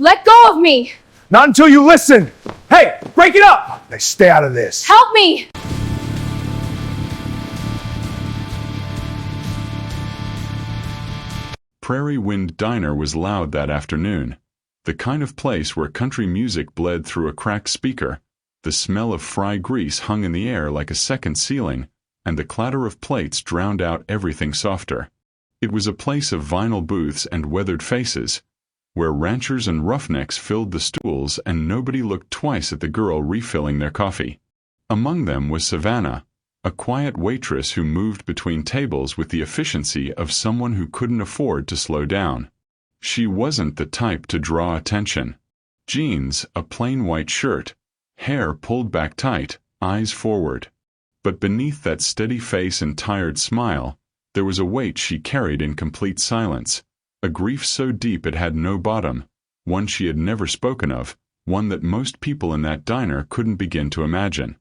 Let go of me! Not until you listen. Hey, break it up! Now stay out of this. Help me! Prairie Wind Diner was loud that afternoon. The kind of place where country music bled through a cracked speaker. The smell of fry grease hung in the air like a second ceiling, and the clatter of plates drowned out everything softer. It was a place of vinyl booths and weathered faces, where ranchers and roughnecks filled the stools and nobody looked twice at the girl refilling their coffee. Among them was Savannah, a quiet waitress who moved between tables with the efficiency of someone who couldn't afford to slow down. She wasn't the type to draw attention. Jeans, a plain white shirt, hair pulled back tight, eyes forward. But beneath that steady face and tired smile, there was a weight she carried in complete silence, a grief so deep it had no bottom, one she had never spoken of, one that most people in that diner couldn't begin to imagine.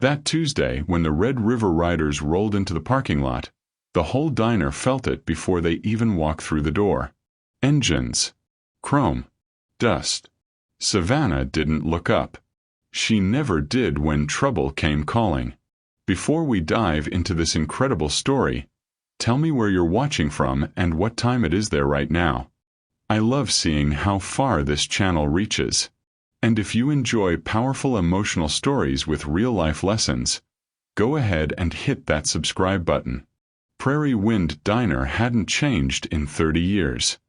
That Tuesday, when the Red River Riders rolled into the parking lot, the whole diner felt it before they even walked through the door. Engines. Chrome. Dust. Savannah didn't look up. She never did when trouble came calling. Before we dive into this incredible story, tell me where you're watching from and what time it is there right now. I love seeing how far this channel reaches. And if you enjoy powerful emotional stories with real-life lessons, go ahead and hit that subscribe button. Prairie Wind Diner hadn't changed in 30 years.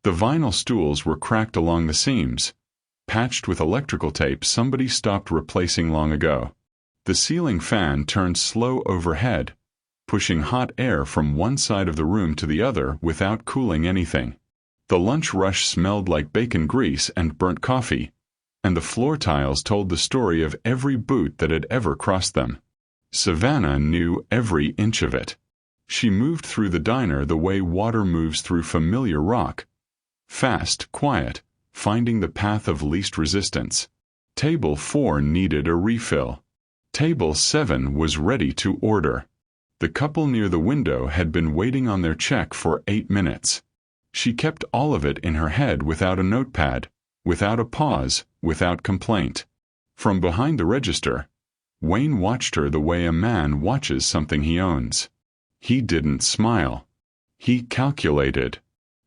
The vinyl stools were cracked along the seams, patched with electrical tape somebody stopped replacing long ago. The ceiling fan turned slow overhead, pushing hot air from one side of the room to the other without cooling anything. The lunch rush smelled like bacon grease and burnt coffee, and the floor tiles told the story of every boot that had ever crossed them. Savannah knew every inch of it. She moved through the diner the way water moves through familiar rock. Fast, quiet, finding the path of least resistance. Table 4 needed a refill. Table 7 was ready to order. The couple near the window had been waiting on their check for 8 minutes. She kept all of it in her head without a notepad, without a pause, without complaint. From behind the register, Wayne watched her the way a man watches something he owns. He didn't smile. He calculated.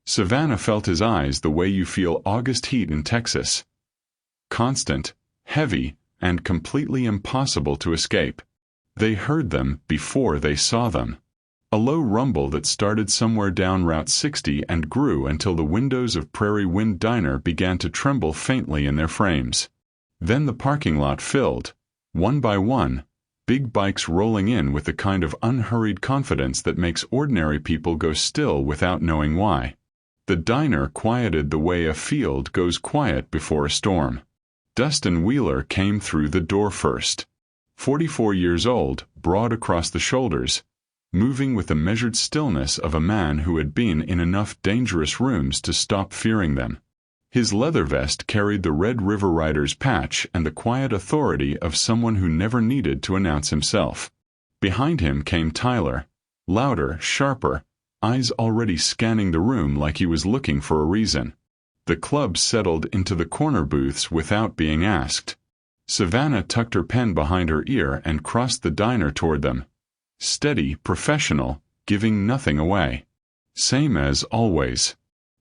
Savannah felt his eyes the way you feel August heat in Texas. Constant, heavy, and completely impossible to escape. They heard them before they saw them. A low rumble that started somewhere down Route 60 and grew until the windows of Prairie Wind Diner began to tremble faintly in their frames. Then the parking lot filled, one by one, big bikes rolling in with the kind of unhurried confidence that makes ordinary people go still without knowing why. The diner quieted the way a field goes quiet before a storm. Dustin Wheeler came through the door first. 44 years old, broad across the shoulders, moving with the measured stillness of a man who had been in enough dangerous rooms to stop fearing them. His leather vest carried the Red River Riders patch and the quiet authority of someone who never needed to announce himself. Behind him came Tyler, louder, sharper, eyes already scanning the room like he was looking for a reason. The club settled into the corner booths without being asked. Savannah tucked her pen behind her ear and crossed the diner toward them. Steady, professional, giving nothing away. Same as always.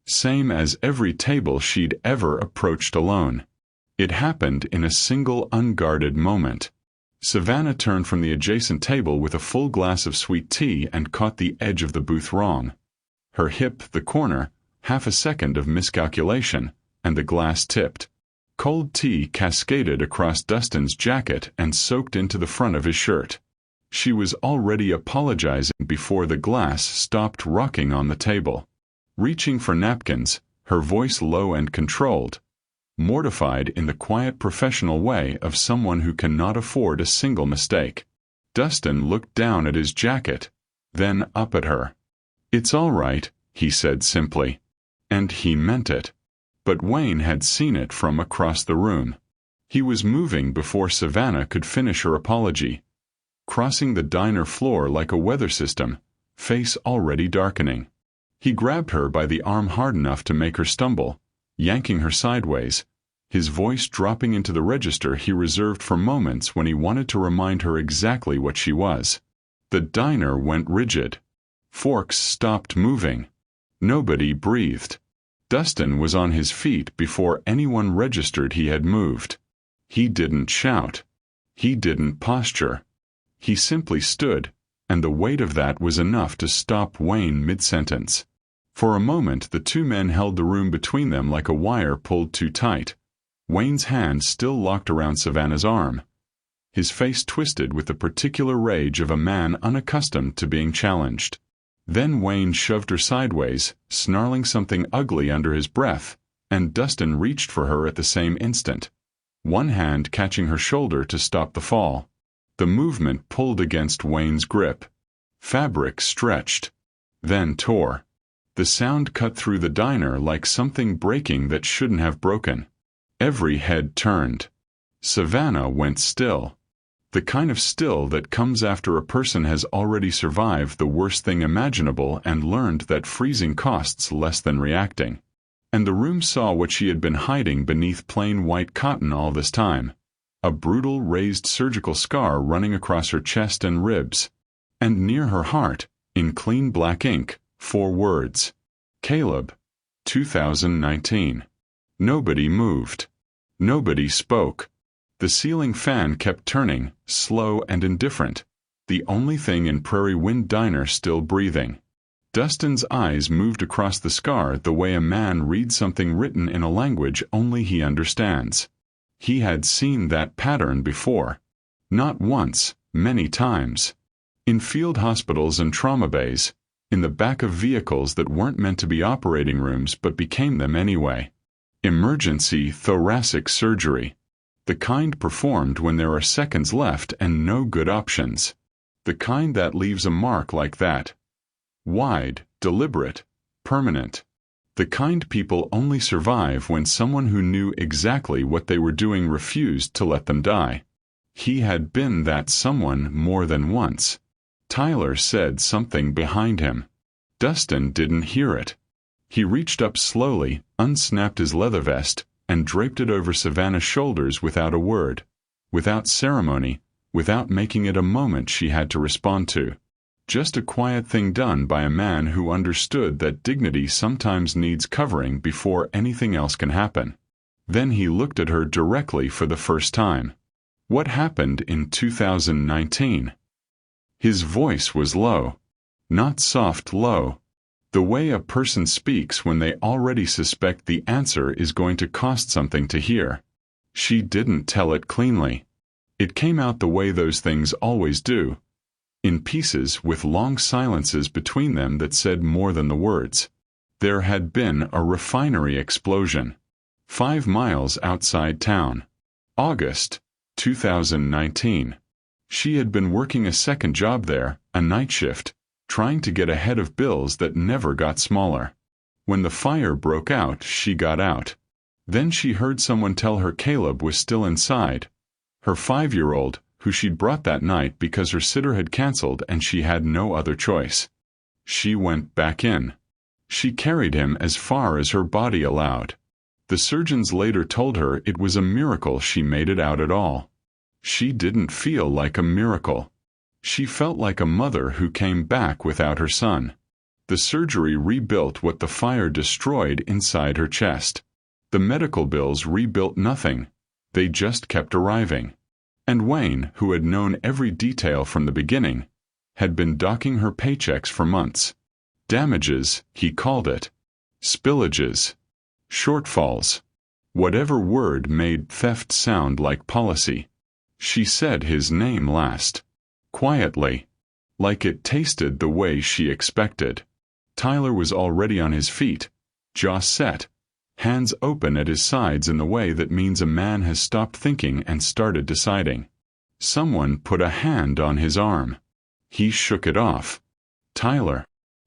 Same as every table she'd ever approached alone. It happened in a single unguarded moment. Savannah turned from the adjacent table with a full glass of sweet tea and caught the edge of the booth wrong. Her hip, the corner, half a second of miscalculation, and the glass tipped. Cold tea cascaded across Dustin's jacket and soaked into the front of his shirt. She was already apologizing before the glass stopped rocking on the table. Reaching for napkins, her voice low and controlled, mortified in the quiet professional way of someone who cannot afford a single mistake. Dustin looked down at his jacket, then up at her. "It's all right," he said simply. And he meant it. But Wayne had seen it from across the room. He was moving before Savannah could finish her apology, crossing the diner floor like a weather system, face already darkening. He grabbed her by the arm hard enough to make her stumble, yanking her sideways, his voice dropping into the register he reserved for moments when he wanted to remind her exactly what she was. The diner went rigid. Forks stopped moving. Nobody breathed. Dustin was on his feet before anyone registered he had moved. He didn't shout. He didn't posture. He simply stood, and the weight of that was enough to stop Wayne mid-sentence. For a moment the two men held the room between them like a wire pulled too tight. Wayne's hand still locked around Savannah's arm. His face twisted with the particular rage of a man unaccustomed to being challenged. Then Wayne shoved her sideways, snarling something ugly under his breath, and Dustin reached for her at the same instant, one hand catching her shoulder to stop the fall. The movement pulled against Wayne's grip. Fabric stretched, then tore. The sound cut through the diner like something breaking that shouldn't have broken. Every head turned. Savannah went still. The kind of still that comes after a person has already survived the worst thing imaginable and learned that freezing costs less than reacting. And the room saw what she had been hiding beneath plain white cotton all this time. A brutal raised surgical scar running across her chest and ribs. And near her heart, in clean black ink, 4 words. Caleb, 2019. Nobody moved. Nobody spoke. The ceiling fan kept turning, slow and indifferent, the only thing in Prairie Wind Diner still breathing. Dustin's eyes moved across the scar the way a man reads something written in a language only he understands. He had seen that pattern before. Not once, many times. In field hospitals and trauma bays, in the back of vehicles that weren't meant to be operating rooms but became them anyway. Emergency thoracic surgery. The kind performed when there are seconds left and no good options. The kind that leaves a mark like that. Wide, deliberate, permanent. The kind people only survive when someone who knew exactly what they were doing refused to let them die. He had been that someone more than once. Tyler said something behind him. Dustin didn't hear it. He reached up slowly, unsnapped his leather vest, and draped it over Savannah's shoulders without a word, without ceremony, without making it a moment she had to respond to. Just a quiet thing done by a man who understood that dignity sometimes needs covering before anything else can happen. Then he looked at her directly for the first time. What happened in 2019? His voice was low. Not soft low. The way a person speaks when they already suspect the answer is going to cost something to hear. She didn't tell it cleanly. It came out the way those things always do. In pieces with long silences between them that said more than the words. There had been a refinery explosion. 5 miles outside town. August, 2019. She had been working a second job there, a night shift, trying to get ahead of bills that never got smaller. When the fire broke out, she got out. Then she heard someone tell her Caleb was still inside. Her 5-year-old, who she'd brought that night because her sitter had canceled and she had no other choice. She went back in. She carried him as far as her body allowed. The surgeons later told her it was a miracle she made it out at all. She didn't feel like a miracle. She felt like a mother who came back without her son. The surgery rebuilt what the fire destroyed inside her chest. The medical bills rebuilt nothing. They just kept arriving. And Wayne, who had known every detail from the beginning, had been docking her paychecks for months. Damages, he called it. Spillages. Shortfalls. Whatever word made theft sound like policy. She said his name last. Quietly. Like it tasted the way she expected. Tyler was already on his feet, jaw set, hands open at his sides in the way that means a man has stopped thinking and started deciding. Someone put a hand on his arm. He shook it off. Tyler.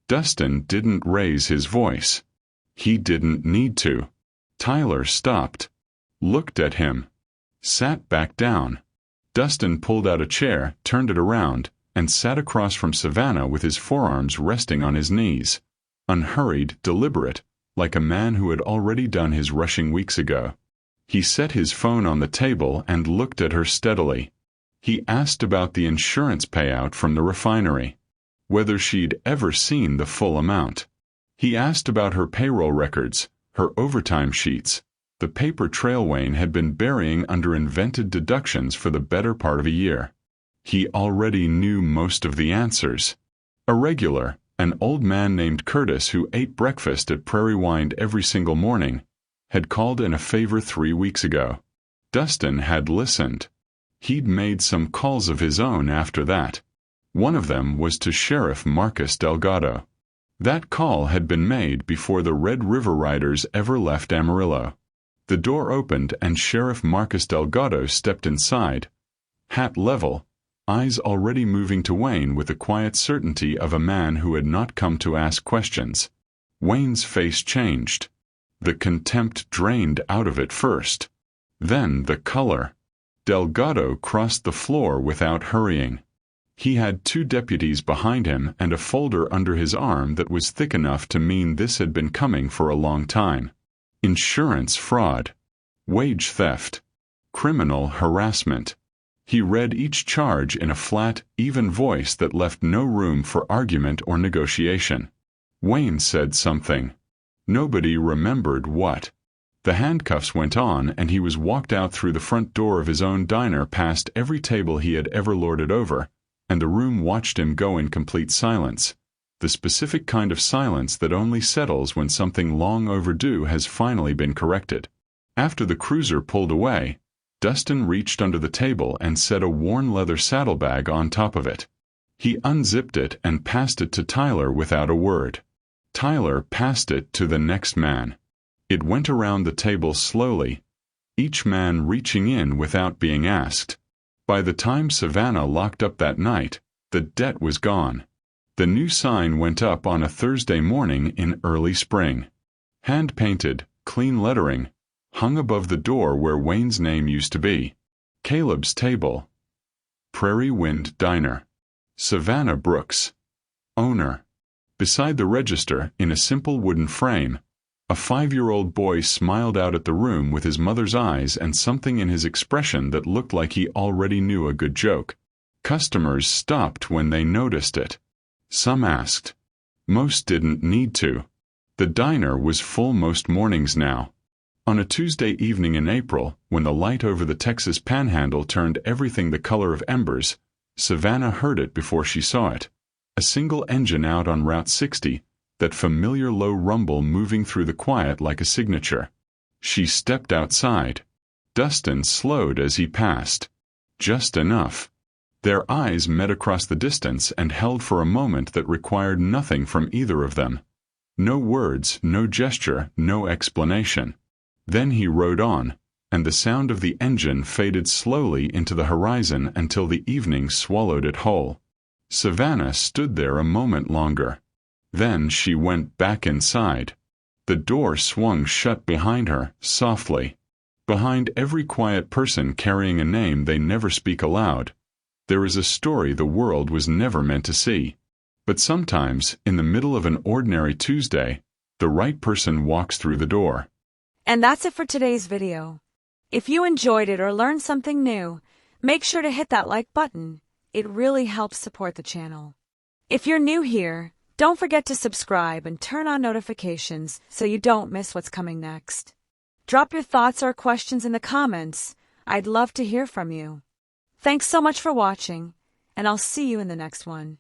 Dustin didn't raise his voice. He didn't need to. Tyler stopped. Looked at him. Sat back down. Dustin pulled out a chair, turned it around, and sat across from Savannah with his forearms resting on his knees. Unhurried, deliberate, like a man who had already done his rushing weeks ago. He set his phone on the table and looked at her steadily. He asked about the insurance payout from the refinery, whether she'd ever seen the full amount. He asked about her payroll records, her overtime sheets, the paper trail Wayne had been burying under invented deductions for the better part of a year. He already knew most of the answers. A regular, an old man named Curtis who ate breakfast at Prairie Wind every single morning, had called in a favor 3 weeks ago. Dustin had listened. He'd made some calls of his own after that. One of them was to Sheriff Marcus Delgado. That call had been made before the Red River Riders ever left Amarillo. The door opened and Sheriff Marcus Delgado stepped inside, hat level, eyes already moving to Wayne with the quiet certainty of a man who had not come to ask questions. Wayne's face changed. The contempt drained out of it first. Then the color. Delgado crossed the floor without hurrying. He had 2 deputies behind him and a folder under his arm that was thick enough to mean this had been coming for a long time. Insurance fraud, wage theft, criminal harassment. He read each charge in a flat, even voice that left no room for argument or negotiation. Wayne said something. Nobody remembered what. The handcuffs went on and he was walked out through the front door of his own diner past every table he had ever lorded over, and the room watched him go in complete silence. The specific kind of silence that only settles when something long overdue has finally been corrected. After the cruiser pulled away, Dustin reached under the table and set a worn leather saddlebag on top of it. He unzipped it and passed it to Tyler without a word. Tyler passed it to the next man. It went around the table slowly, each man reaching in without being asked. By the time Savannah locked up that night, the debt was gone. The new sign went up on a Thursday morning in early spring. Hand-painted, clean lettering, hung above the door where Wayne's name used to be. Caleb's Table. Prairie Wind Diner. Savannah Brooks. Owner. Beside the register, in a simple wooden frame, a 5-year-old boy smiled out at the room with his mother's eyes and something in his expression that looked like he already knew a good joke. Customers stopped when they noticed it. Some asked. Most didn't need to. The diner was full most mornings now. On a Tuesday evening in April, when the light over the Texas Panhandle turned everything the color of embers, Savannah heard it before she saw it. A single engine out on Route 60, that familiar low rumble moving through the quiet like a signature. She stepped outside. Dustin slowed as he passed. Just enough. Their eyes met across the distance and held for a moment that required nothing from either of them. No words, no gesture, no explanation. Then he rode on, and the sound of the engine faded slowly into the horizon until the evening swallowed it whole. Savannah stood there a moment longer. Then she went back inside. The door swung shut behind her, softly. Behind every quiet person carrying a name they never speak aloud, there is a story the world was never meant to see. But sometimes, in the middle of an ordinary Tuesday, the right person walks through the door. And that's it for today's video. If you enjoyed it or learned something new, make sure to hit that like button. It really helps support the channel. If you're new here, don't forget to subscribe and turn on notifications so you don't miss what's coming next. Drop your thoughts or questions in the comments. I'd love to hear from you. Thanks so much for watching, and I'll see you in the next one.